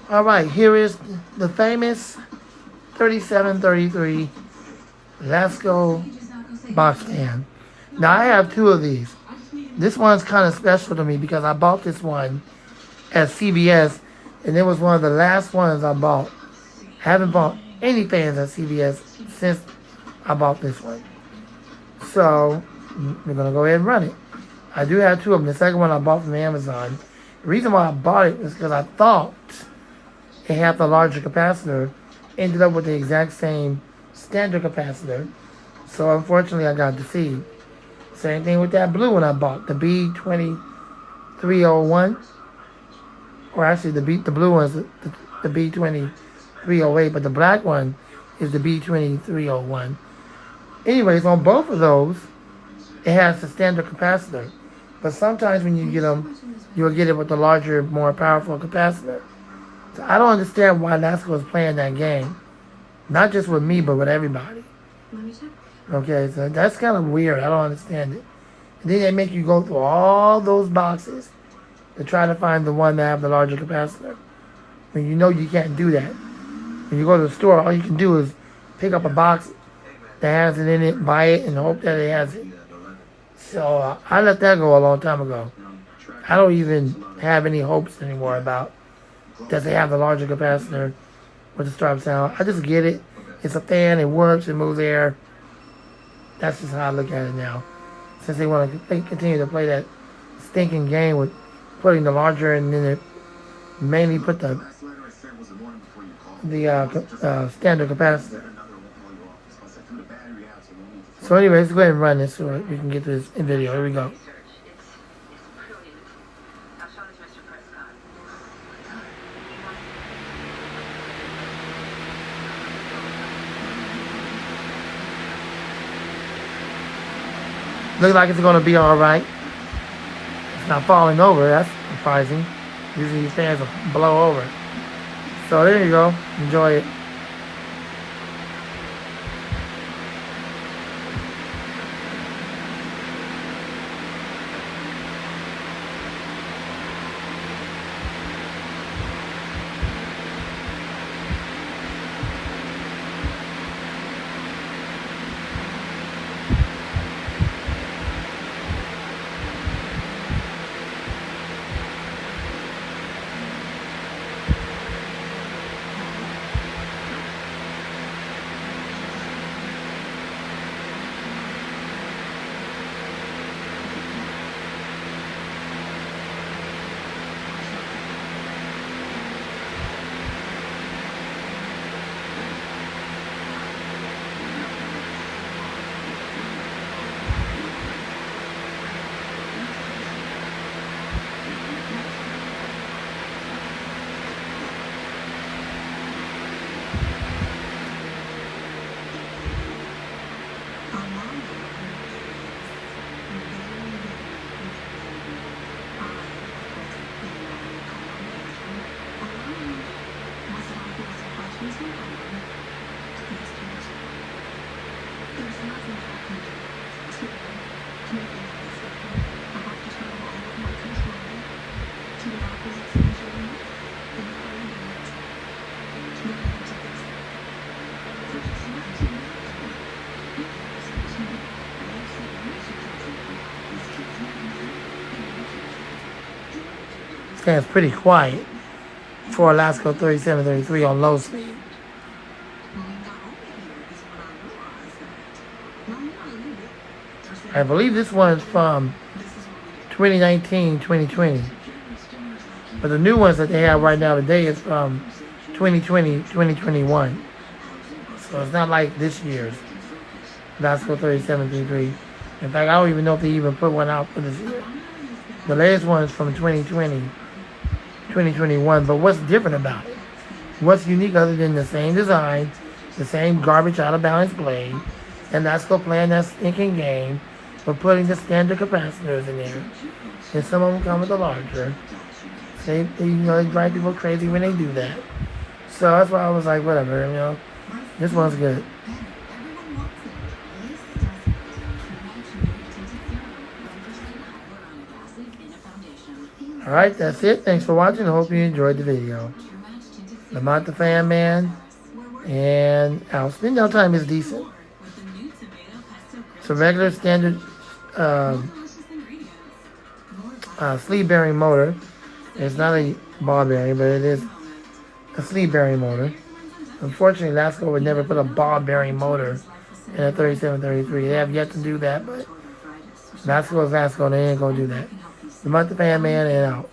Alright, here is the famous 3733 Lasko box fan. Now I have two of these. This one's kind of special to me because I bought this one at CVS, and it was one of the last ones I bought. I haven't bought any fans at CVS since I bought this one. So we're going to go ahead and run it. I do have two of them. The second one I bought from Amazon. The reason why I bought it is because I thought it had the larger capacitor. Ended up with the exact same standard capacitor. So unfortunately I got deceived. Same thing with that blue one I bought, the B2301. Or actually the blue one's the B2308, but the black one is the B2301. Anyways, on both of those, it has the standard capacitor. But sometimes when you get them, you'll get it with the larger, more powerful capacitor. So I don't understand why Lasko is playing that game. Not just with me, but with everybody. Okay, so that's kind of weird. I don't understand it. And then they make you go through all those boxes to try to find the one that have the larger capacitor. I mean, you know you can't do that. When you go to the store, all you can do is pick up a box that has it in it, buy it, and hope that it has it. So I let that go a long time ago. I don't even have any hopes anymore about that they have the larger capacitor with the strap sound. I just get it. It's a fan. It works. It moves air. That's just how I look at it now. Since they want to continue to play that stinking game with putting the larger and then it mainly put the standard capacitor. So anyways, let's go ahead and run this so we can get to this video. Here we go. Looks like it's going to be alright. It's not falling over. That's surprising. Usually these fans will blow over. So there you go. Enjoy it. It's pretty quiet for a Lasko 3733 on low speed. I believe this one's from 2019, 2020. But the new ones that they have right now today is from 2020, 2021. So it's not like this year's Lasko 3733. In fact, I don't even know if they even put one out for this year. The latest one is from 2020, 2021. But what's different about it? What's unique other than the same design, the same garbage out of balance blade, and Lasko playing that stinking game of putting the standard capacitors in there. And some of them come with a larger. They drive people crazy when they do that. So that's why I was like, whatever, this one's good. Alright, that's it. Thanks for watching. I hope you enjoyed the video. Lamont the Fan Man, and out. Spin down time is decent. It's a regular standard sleeve bearing motor. It's not a ball bearing, but it is a sleeve bearing motor. Unfortunately, Lasko would never put a ball bearing motor in a 3733. They have yet to do that, but Lasko is Lasko, and they ain't gonna do that. Lamont the Fan Man and out.